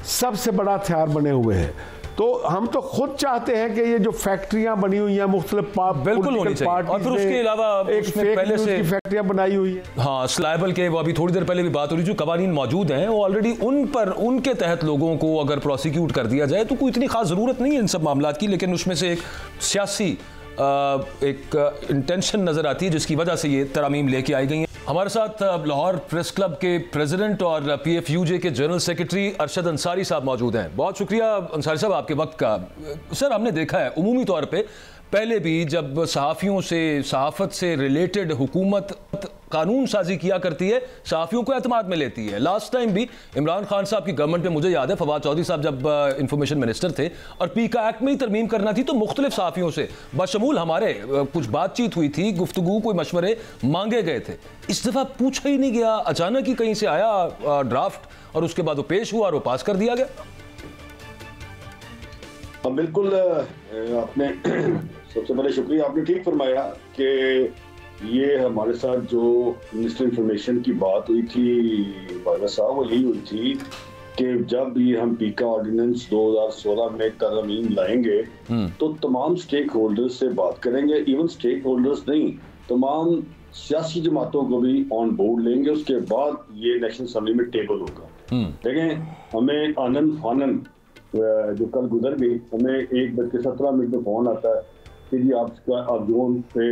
सबसे बड़ा हथियार बने हुए हैं। तो हम तो खुद चाहते हैं कि ये जो फैक्ट्रियां बनी हुई हैं मुख्तलिफ बिल्कुल होनी चाहिए, और फिर उसके अलावा एक पहले से फैक्ट्रियां बनाई हुई है। हाँ, स्लाइबल के वो अभी थोड़ी देर पहले भी बात हो रही, जो कवानीन मौजूद हैं वो ऑलरेडी उन पर, उनके तहत लोगों को अगर प्रोसिक्यूट कर दिया जाए तो कोई इतनी खास जरूरत नहीं है इन सब मामलात की, लेकिन उसमें से एक सियासी एक इंटेंशन नजर आती है जिसकी वजह से ये तरामीम लेके आई गई हैं। हमारे साथ लाहौर प्रेस क्लब के प्रेसिडेंट और PFUJ के जनरल सेक्रेटरी अरशद अंसारी साहब मौजूद हैं। बहुत शुक्रिया अंसारी साहब आपके वक्त का। सर, हमने देखा है उमूमी तौर पे पहले भी जब सहाफ़ियों से, सहाफ़त से रिलेटेड हुकूमत कानून साजी किया करती है, सहाफ़ियों को एतमाद में लेती है। लास्ट टाइम भी इमरान खान साहब की गवर्नमेंट में, मुझे याद है फवाद चौधरी साहब जब इंफॉर्मेशन मिनिस्टर थे और पीका एक्ट में ही तरमीम करना थी, तो मुख्तलिफ सहाफ़ियों से बशमूल हमारे कुछ बातचीत हुई थी, गुफ्तगू, कोई मशवरे मांगे गए थे। इस दफ़ा पूछा ही नहीं गया, अचानक ही कहीं से आया ड्राफ्ट और उसके बाद वो पेश हुआ और वो पास कर दिया गया। बिल्कुल, आपने सबसे पहले शुक्रिया, आपने ठीक फरमाया कि ये हमारे साथ जो मिनिस्टर इंफॉर्मेशन की बात हुई थी बाबा साहब, वो यही हुई थी कि जब ये हम पीका ऑर्डिनेंस 2016 में तरमीम लाएंगे तो तमाम स्टेक होल्डर्स से बात करेंगे। इवन स्टेक होल्डर्स नहीं, तमाम सियासी जमातों को भी ऑन बोर्ड लेंगे। उसके बाद ये नेशनल असेंबली में टेबल होगा। देखें, हमें आनंद फानन जो कल गुजर गई, हमें 1:17 में फोन आता है कि जी आप जोन पे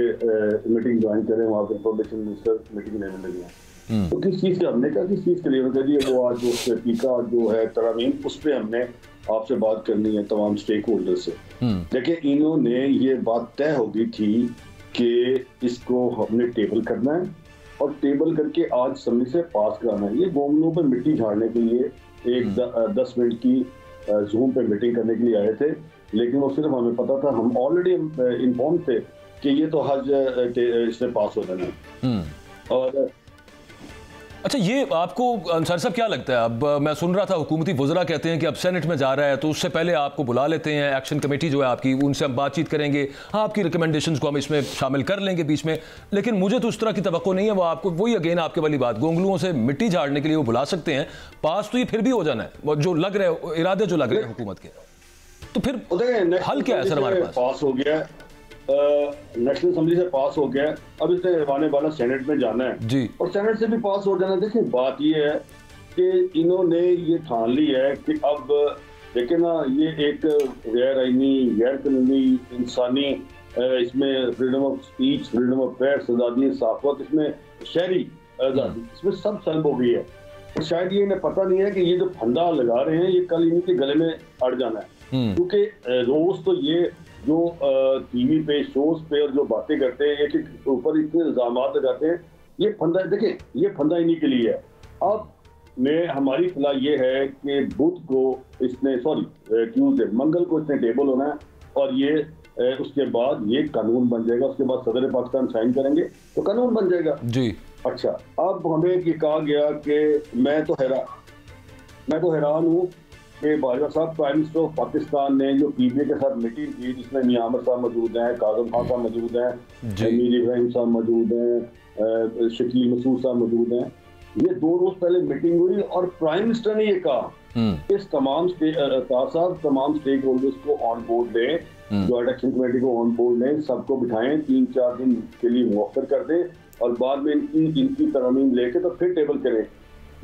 मीटिंग ज्वाइन करें, वहाँ पे इंफॉर्मेशन मिनिस्टर मीटिंग लेने लगे हैं। तो किस चीज़ का, हमने कहा किस चीज़ के लिए, उन्होंने जी वो आज जो पीका जो है तरामीम, उस पर हमने आपसे बात करनी है तमाम स्टेक होल्डर से। देखिए, इन्होंने ये बात तय हो गई थी कि इसको हमने टेबल करना है और टेबल करके आज असेंबली से पास कराना है। ये गोमलों पर मिट्टी झाड़ने के लिए एक 10 मिनट की जूम पे मीटिंग करने के लिए आए थे, लेकिन वो सिर्फ हमें पता था, हम ऑलरेडी इन्फॉर्म थे कि ये तो हज इससे पास हो जाना है। और अच्छा, ये आपको अंसारी साहब क्या लगता है? अब मैं सुन रहा था हुकूमती वज़रा कहते हैं कि अब सेनेट में जा रहा है तो उससे पहले आपको बुला लेते हैं, एक्शन कमेटी जो है आपकी, उनसे हम बातचीत करेंगे, हाँ आपकी रिकमेंडेशंस को हम इसमें शामिल कर लेंगे बीच में, लेकिन मुझे तो उस तरह की तवक्को नहीं है। वो आपको वही अगेन आपके वाली बात, गोंगलुओं से मिट्टी झाड़ने के लिए वो बुला सकते हैं, पास तो ये फिर भी हो जाना है, जो लग रहे हैं इरादे जो लग रहे हैं हुकूमत के, तो फिर हल क्या है सर हमारे पास? पास हो गया, नेशनल असेंबली से पास हो गया, अब इसे आने वाला सेनेट में जाना है जी, और सेनेट से भी पास हो जाना। देखिए, बात ये है कि इन्होंने ये ठान ली है कि अब देखे ना, ये एक गैर आईनी, गैर कानूनी, इंसानी, इसमें freedom of speech, freedom of press, आज़ादी सहाफ़त, इसमें शहरी आज़ादी, इसमें सब सल्ब हो गई है। और शायद ये इन्हें पता नहीं है कि ये जो फंदा लगा रहे हैं ये कल इनके गले में अड़ जाना है, क्योंकि रोज तो ये जो टीवी पे, शोज पे और जो बातें करते हैं, एक एक ऊपर इतने इल्जाम लगाते हैं, ये फंदा, देखिए ये फंदा इन्हीं के लिए है। अब में हमारी सलाह ये है कि बुध को इसने, ट्यूसडे, मंगल को इसने टेबल होना है और ये उसके बाद ये कानून बन जाएगा। उसके बाद सदर पाकिस्तान साइन करेंगे तो कानून बन जाएगा जी। अच्छा, अब हमें ये कहा गया कि मैं तो हैरान हूँ कि बाजवा साहब, प्राइम मिनिस्टर ऑफ पाकिस्तान ने जो PBA के साथ मीटिंग की, जिसमें मियां आमर साहब मौजूद हैं, काजम खान साहब मौजूद हैं, मीर इब्राहिम साहब मौजूद हैं, शकील मसूद साहब मौजूद हैं, ये 2 रोज पहले मीटिंग हुई और प्राइम मिनिस्टर ने ये कहा इस तमाम स्टेक होल्डर्स को ऑन बोर्ड लें, जॉइंट एक्शन कमेटी को ऑन बोर्ड लें, सबको बिठाएं, 3-4 दिन के लिए मुवक्कर कर दें और बाद में इनकी तरमीम लेके तो फिर टेबल करें।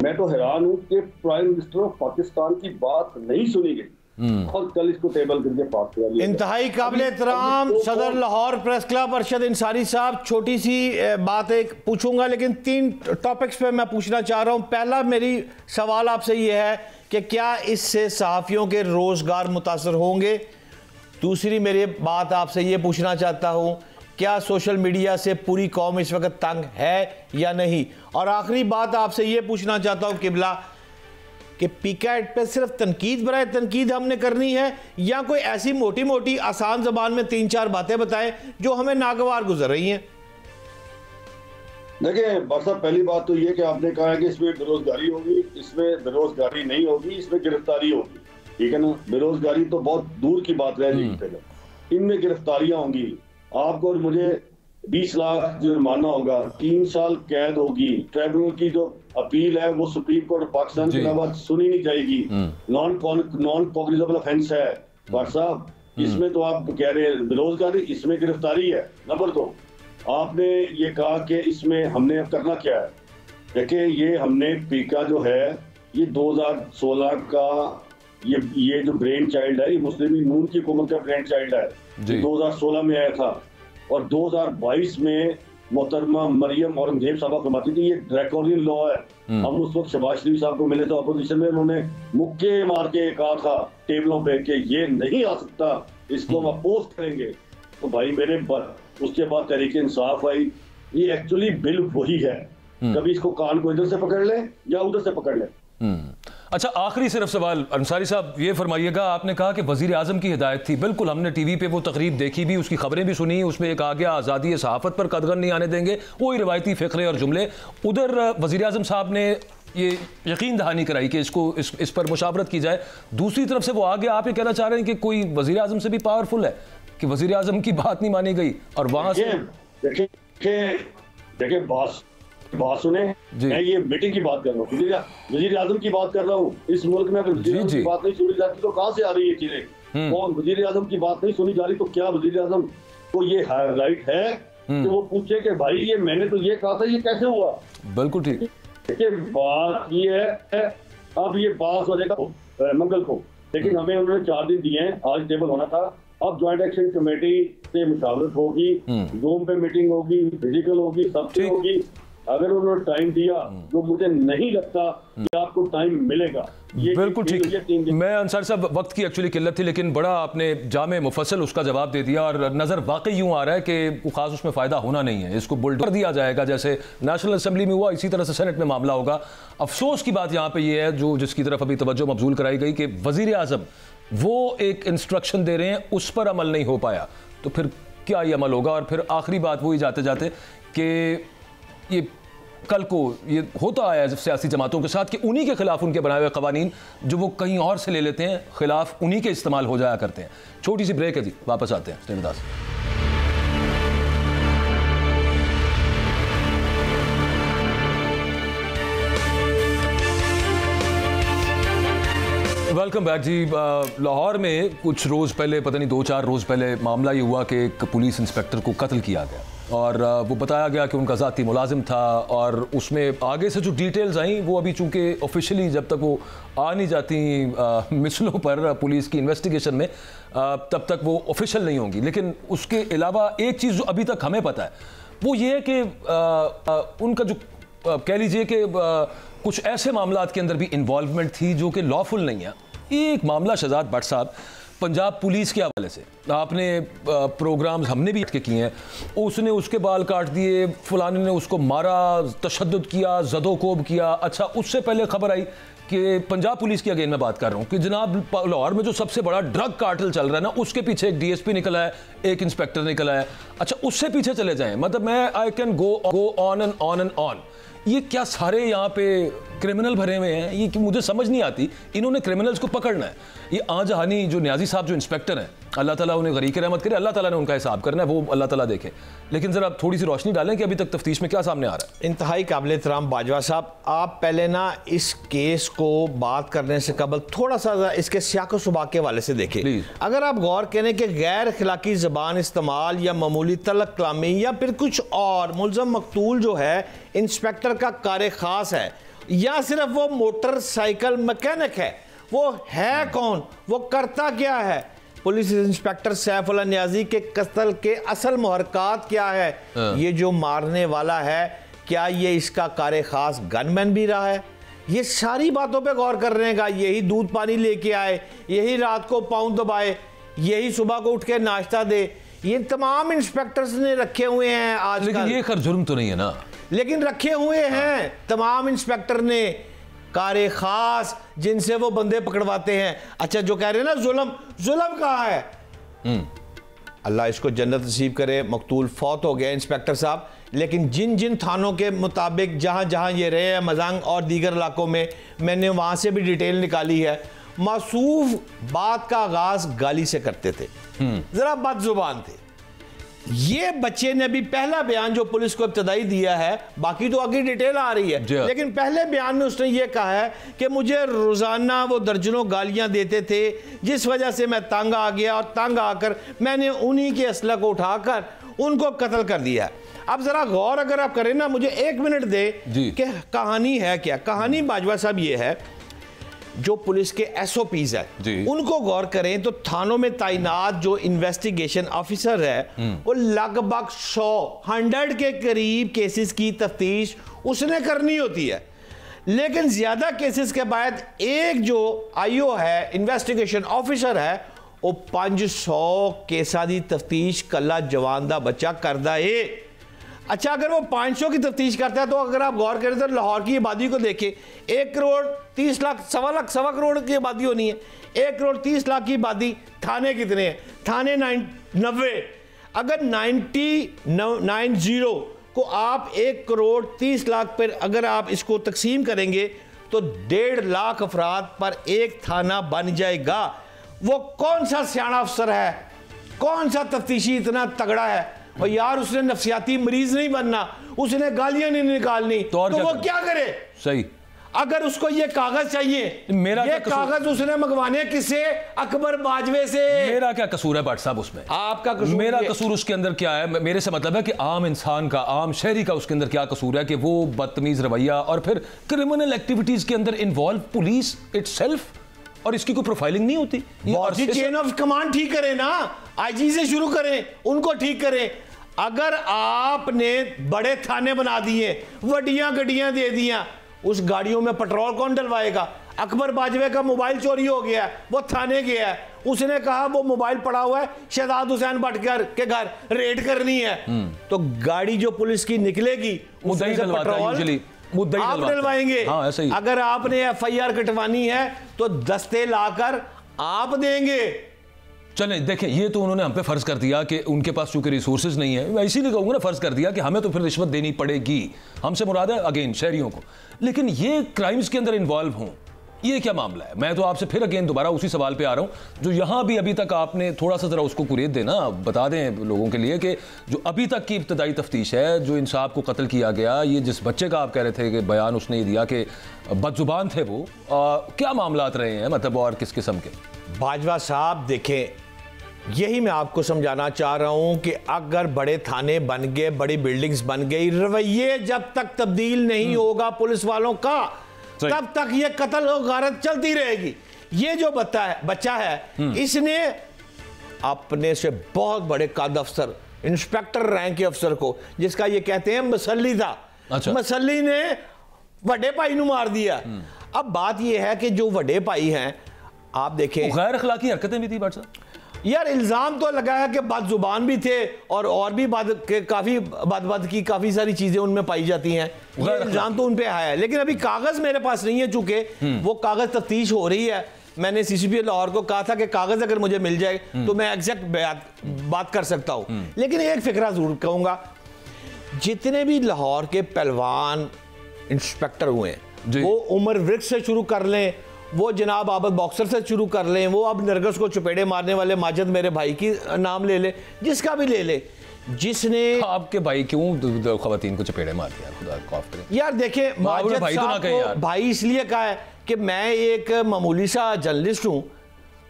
मैं तो हैरान हूँ कि प्राइम मिनिस्टर ऑफ पाकिस्तान की बात नहीं सुनी गई और कल इसको टेबल करके पास किया गया। इंतहाई काबिल एहतराम सदर लाहौर प्रेस क्लब अरशद अंसारी साहब, छोटी सी बात एक पूछूंगा, लेकिन 3 टॉपिक्स पे मैं पूछना चाह रहा हूँ। पहला मेरी सवाल आपसे ये है कि क्या इससे सहाफ़ियों के रोजगार मुतासर होंगे? दूसरी मेरी बात आपसे ये पूछना चाहता हूँ, क्या सोशल मीडिया से पूरी कौम इस वक्त तंग है या नहीं? और आखिरी बात आपसे ये पूछना चाहता हूँ किबला, कि पीका एक्ट पे सिर्फ तनकीद बराए तनकीद हमने करनी है या कोई ऐसी मोटी मोटी आसान जबान में 3-4 बातें बताएं जो हमें नागवार गुजर रही हैं? देखिए बात साहब, पहली बात तो ये कि आपने कहा है कि इसमें बेरोजगारी होगी, इसमें बेरोजगारी नहीं होगी, इसमें गिरफ्तारी होगी, ठीक है ना। बेरोजगारी तो बहुत दूर की बात रह जाएगी, इनमें गिरफ्तारियां होंगी। आपको और मुझे 20 लाख जुर्माना होगा, 3 साल कैद होगी, ट्राइब्यूनल की जो अपील है वो सुप्रीम कोर्ट पाकिस्तान के अलावा सुनी नहीं जाएगी, नॉन कॉग्निजेबल ऑफेंस है, भाट साहब, इसमें तो आप कह रहे हैं बेरोजगारी, इसमें गिरफ्तारी है। नंबर 2, आपने ये कहा कि इसमें हमने अब करना क्या है। देखिए, ये हमने पीका जो है ये 2016 का ये जो ब्रेन चाइल्ड है, ये मुस्लिम लीग नून की हुकूमत का ब्रेन चाइल्ड है, 2016 में आया था और 2022 में मोहतरमा मरियम औरंगजेब साहब फरमाती थी ये ड्रैकोनियन लॉ है। हम उस वक्त शहबाज शरीफ साहब को मिले थे अपोजिशन में, उन्होंने मुक्के मार के कहा था टेबलों पे कि ये नहीं आ सकता, इसको हम अपोज करेंगे। तो भाई मेरे उसके बाद तहरीक इंसाफ आई। ये एक्चुअली बिल वही है, कभी इसको कान को इधर से पकड़ ले या उधर से पकड़ ले। अच्छा, आखिरी सिर्फ सवाल अंसारी साहब, ये फरमाइएगा, आपने कहा कि वजीर आजम की हिदायत थी, बिल्कुल हमने टीवी पे वो तकरीब देखी भी, उसकी खबरें भी सुनी, उसमें एक आ गया आज़ादी सहाफ़त पर कदगन नहीं आने देंगे, वही रिवायती फ़िक्रे और जुमले। उधर वजीर आजम साहब ने ये यकीन दहानी कराई कि इसको इस पर मुशावरत की जाए। दूसरी तरफ से वो आगे आप ये कहना चाह रहे हैं कि कोई वजीर आजम से भी पावरफुल है कि वजीर आजम की बात नहीं मानी गई और वहां से देखिए बात सुने, मैं ये मीटिंग की बात कर रहा हूँ, वजीर आजम की बात कर रहा हूँ। इस मुल्क में अगर वजीर आजम की बात नहीं सुनी जाती तो कहाँ से आ रही है चीजें? कौन वजीर आजम की बात नहीं सुनी जा रही तो क्या वजीर आजम को ये राइट है कि वो पूछे कि भाई ये मैंने तो ये कहा था, ये कैसे हुआ? बिल्कुल ठीक। देखिए, बात ये है, अब ये पास हो जाएगा मंगल को, लेकिन हमें उन्होंने 4 दिन दिए हैं, आज टेबल होना था। अब ज्वाइंट एक्शन कमेटी से मुशावरत होगी, जूम पे मीटिंग होगी, फिजिकल होगी, सबसे होगी। अगर उन्होंने टाइम दिया तो मुझे नहीं लगता कि आपको टाइम मिलेगा। बिल्कुल ठीक। मैं अंसार साहब, वक्त की एक्चुअली किल्लत थी, लेकिन बड़ा आपने जामे मुफस्सल उसका जवाब दे दिया और नज़र वाकई यूँ आ रहा है कि खास उसमें फ़ायदा होना नहीं है, इसको बुलडोजर दिया जाएगा जैसे नेशनल असेंबली में हुआ, इसी तरह से सेनेट में मामला होगा। अफसोस की बात यहाँ पे ये है, जो जिसकी तरफ अभी तवज्जो मबजूल कराई गई, कि वज़ीर आज़म वो एक इंस्ट्रक्शन दे रहे हैं, उस पर अमल नहीं हो पाया, तो फिर क्या ये अमल होगा? और फिर आखिरी बात वही जाते जाते कि ये कल को ये होता आया सियासी जमातों के साथ कि उन्हीं के खिलाफ उनके बनाए हुए कवानीन जो वो कहीं और से ले लेते हैं, खिलाफ उन्हीं के इस्तेमाल हो जाया करते हैं। छोटी सी ब्रेक है जी, वापस आते हैं। स्टेनदास वेलकम बैक जी। लाहौर में कुछ रोज़ पहले, पता नहीं 2-4 रोज़ पहले, मामला ये हुआ कि एक पुलिस इंस्पेक्टर को कत्ल किया गया और वो बताया गया कि उनका ज़ाती मुलाजिम था, और उसमें आगे से जो डिटेल्स आई वो अभी चूँकि ऑफिशियली जब तक वो आ नहीं जाती मिसलों पर पुलिस की इन्वेस्टिगेशन में, तब तक वो ऑफिशियल नहीं होंगी। लेकिन उसके अलावा एक चीज़ जो अभी तक हमें पता है वो ये है कि उनका जो कह लीजिए कि कुछ ऐसे मामलात के अंदर भी इन्वॉल्वमेंट थी जो कि लॉफुल नहीं है। एक मामला शहजाद भट्ट साहब, पंजाब पुलिस के हवाले से आपने प्रोग्राम्स हमने भी किए हैं, उसने उसके बाल काट दिए, फलाने ने उसको मारा, तशद्दुद किया, ज़दोकोब किया। अच्छा, उससे पहले खबर आई कि पंजाब पुलिस की, अगेन मैं बात कर रहा हूँ, कि जनाब लाहौर में जो सबसे बड़ा ड्रग कार्टेल चल रहा है ना, उसके पीछे एक डीएसपी निकला है, एक इंस्पेक्टर निकला है। अच्छा, उससे पीछे चले जाएं, मतलब मैं I can go on and on and on. ये क्या सारे यहाँ पे क्रिमिनल भरे हुए हैं? ये मुझे समझ नहीं आती। इन्होंने क्रिमिनल्स को पकड़ना है। ये आजहानी जो न्याजी साहब जो इंस्पेक्टर हैं, अल्लाह ताला उन्हें गरीक रहमत करे, अल्लाह ताला ने उनका हिसाब करना है, वो अल्लाह ताला देखे। लेकिन ज़रा थोड़ी सी रोशनी डालें कि अभी तक तफ्तीश में क्या सामने आ रहा है। इंतहाई काबिल एहतराम बाजवा साहब, आप पहले ना इस केस को बात करने से कबल थोड़ा सा इसके सियाक सुबाक के वाले से देखें। अगर आप गौर करें कि गैर अखलाकी ज़बान इस्तेमाल या मामूली तलब कलामी या फिर कुछ और, मुलज़म मकतूल जो है इंस्पेक्टर का कार खास है या सिर्फ वो मोटरसाइकिल मैकेनिक है, वो है कौन, वो करता क्या है? पुलिस इंस्पेक्टर सैफुल्लाह नियाजी के कत्ल के असल मुहरकात क्या है? ये जो मारने वाला है, क्या ये इसका कार खास गनमैन भी रहा है? ये सारी बातों पे गौर कर रहे हैं। यही दूध पानी लेके आए, यही रात को पाँव दबाए, यही सुबह को उठ के नाश्ता दे, ये तमाम इंस्पेक्टर्स ने रखे हुए हैं आज। लेकिन ये खैर जुर्म तो नहीं है ना, लेकिन रखे हुए हैं तमाम इंस्पेक्टर ने कारे खास, जिनसे वो बंदे पकड़वाते हैं। अच्छा, जो कह रहे हैं ना जुल्म कहाँ है? अल्लाह इसको जन्नत नसीब करे, मकतूल फौत हो गया इंस्पेक्टर साहब। लेकिन जिन जिन थानों के मुताबिक जहाँ जहाँ ये रहे हैं, मजांग और दीगर इलाकों में, मैंने वहाँ से भी डिटेल निकाली है, मासूफ बात का आगाज गाली से करते थे, जरा बदजुबान थे। ये बच्चे ने अभी पहला बयान जो पुलिस को इब्तदाई दिया है, बाकी तो आगे डिटेल आ रही है, लेकिन पहले बयान में उसने ये कहा है कि मुझे रोजाना वो दर्जनों गालियां देते थे, जिस वजह से मैं तंग आ गया और तंग आकर मैंने उन्हीं के असला को उठाकर उनको कत्ल कर दिया। अब जरा गौर अगर आप करें ना, मुझे 1 मिनट दे कि कहानी है क्या। कहानी बाजवा साहब ये है, जो पुलिस के SOPs है उनको गौर करें तो थानों में तैनात जो इन्वेस्टिगेशन ऑफिसर है वो लगभग 100 के करीब केसेस की तफ्तीश उसने करनी होती है, लेकिन ज्यादा केसेस के बाद एक जो IO है, इन्वेस्टिगेशन ऑफिसर है, वो 500 केसा दी तफ्तीश कला जवान दा बच्चा करदा है। अच्छा, अगर वो 500 की तफ्तीश करता है तो अगर आप गौर करें तो लाहौर की आबादी को देखें, 1 करोड़ 30 लाख, सवा करोड़ की आबादी होनी है, 1 करोड़ 30 लाख की आबादी, थाने कितने हैं? थाने 90। अगर 90 को आप 1 करोड़ 30 लाख पर अगर आप इसको तकसीम करेंगे तो 1.5 लाख अफराद पर एक थाना बन जाएगा। वो कौन सा सियाना अफसर है, कौन सा तफ्तीशी इतना तगड़ा है? और यार उसने नफसियाती मरीज नहीं बनना, उसने गालियां नहीं निकालनी, तो वो क्या करे? सही, अगर उसको ये कागज चाहिए, मेरा ये कागज उसने मंगवाने किससे? अकबर बाजवे से। मेरा क्या कसूर है भट्ट साहब उसमें? आपका कसूर, मेरा कसूर उसके अंदर क्या है? मेरे से मतलब है कि आम इंसान का, आम शहरी का उसके अंदर क्या कसूर है कि वो बदतमीज रवैया और फिर क्रिमिनल एक्टिविटीज के अंदर इन्वॉल्व पुलिस इटसेल्फ, और इसकी कोई प्रोफाइलिंग नहीं होती। चेन ऑफ कमांड ठीक करें ना, IG से शुरू करें, उनको ठीक करें। अगर आपने बड़े थाने बना दिए, वडियां गड्डियां दे दिया, उस गाड़ियों में पेट्रोल कौन डलवाएगा? अकबर बाजवे का मोबाइल चोरी हो गया, वो थाने गया है, उसने कहा वो मोबाइल पड़ा हुआ है शहजाद हुसैन भट्ट के घर, रेड करनी है, तो गाड़ी जो पुलिस की निकलेगी उसमें से पेट्रोल आप डलवाएंगे। हाँ, ऐसे ही। अगर आपने FIR कटवानी है तो दस्ते लाकर आप देंगे। चले देखें, ये तो उन्होंने हम पे फर्ज कर दिया कि उनके पास चूंकि रिसोर्सेज नहीं है, मैं इसीलिए कहूंगा ना, फर्ज कर दिया कि हमें तो फिर रिश्वत देनी पड़ेगी। हमसे मुराद है अगेन शहरियों को, लेकिन ये क्राइम्स के अंदर इन्वॉल्व हों, ये क्या मामला है? मैं तो आपसे फिर अगेन दोबारा उसी सवाल पे आ रहा हूं जो यहां भी अभी तक आपने थोड़ा सा जरा उसको कुरेद देना, बता दें लोगों के लिए कि जो अभी तक की इब्तदाई तफ्तीश है, जो इंसाफ को कत्ल किया गया, ये जिस बच्चे का आप कह रहे थे कि बयान उसने ये दिया कि बदजुबान थे वो, क्या मामलात रहे हैं मतलब, और किस किस्म के? बाजवा साहब देखें, यही मैं आपको समझाना चाह रहा हूं कि अगर बड़े थाने बन गए, बड़ी बिल्डिंग्स बन गई, रवैये जब तक तब्दील नहीं होगा पुलिस वालों का, तब तक ये कत्ल और गारत चलती रहेगी। ये जो बच्चा है इसने अपने से बहुत बड़े कद अफसर, इंस्पेक्टर रैंक के अफसर को, जिसका ये कहते हैं मसल्ली था, अच्छा। मसल्ली ने वड्डे भाई नू मार दिया। अब बात ये है कि जो वड्डे भाई हैं, आप देखें गैर अखलाकी हरकतें भी थी भट्ट साहब। यार इल्जाम तो लगाया कि बदजुबान भी थे और भी काफी बद की काफी सारी चीजें उनमें पाई जाती हैं, इल्जाम तो उन पे आया है, लेकिन अभी कागज मेरे पास नहीं है, चूंकि वो कागज तफ्तीश हो रही है। मैंने CCP लाहौर को कहा था कि कागज अगर मुझे मिल जाए तो मैं एग्जैक्ट बात कर सकता हूं, लेकिन एक फिक्रा जरूर कहूंगा, जितने भी लाहौर के पहलवान इंस्पेक्टर हुए वो उमर वृक्ष से शुरू कर लें, वो जनाब आबद बॉक्सर से शुरू कर लें, वो अब नरगस को चपेड़े मारने वाले माजिद मेरे भाई की नाम ले ले, जिसका भी ले ले, जिसने आपके भाई क्यों खवातीन को चपेड़े मार दिया, खुदा माफ करें। यार देखें, माजिद भाई साहब तो ना कहें यार, भाई इसलिए कहा है कि मैं एक मामूली सा जर्नलिस्ट हूँ।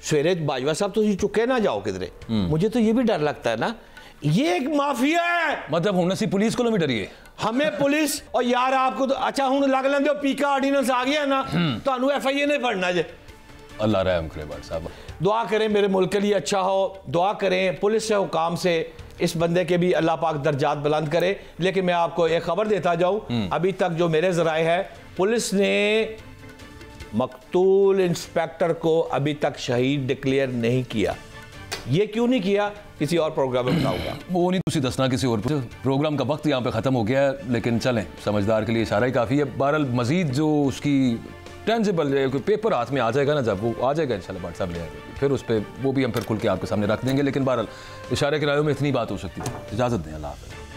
सवेरे बाजवा साहब तो चुके ना जाओ किधरे, मुझे तो ये भी डर लगता है ना, ये एक माफिया है। मतलब हमने सी पुलिस को भी डरिए, हमें पुलिस और यार आपको तो अच्छा हूं लग लेंदे हो, पीका ऑर्डिनेंस आ गया ना, तो FIA नहीं पढ़ना जे। अल्लाह रहम करे भट्ट साहब। दुआ करें मेरे मुल्क के लिए अच्छा हो, दुआ करें पुलिस से हुकाम से इस बंदे के भी अल्लाह पाक दर्जात बुलंद करे। लेकिन मैं आपको एक खबर देता जाऊं, अभी तक जो मेरे जराए है, पुलिस ने मकतूल इंस्पेक्टर को अभी तक शहीद डिक्लेयर नहीं किया। ये क्यों नहीं किया, किसी और प्रोग्राम में बताऊंगा। वो नहीं तुसी दसना किसी और प्रोग्राम का वक्त यहाँ पे ख़त्म हो गया है, लेकिन चलें, समझदार के लिए इशारा ही काफ़ी है। बहरहाल मजीद जो उसकी टेंजिबल कोई पेपर हाथ में आ जाएगा ना, जब वो आ जाएगा इंशाल्लाह भट्ट साहब ले आएंगे, फिर उस पर वो भी हम फिर खुल के आपके सामने रख देंगे। लेकिन बहरहाल इशारे किरायों में इतनी बात हो सकती है। इजाज़त दें, अल्लाह हाफ़िज़।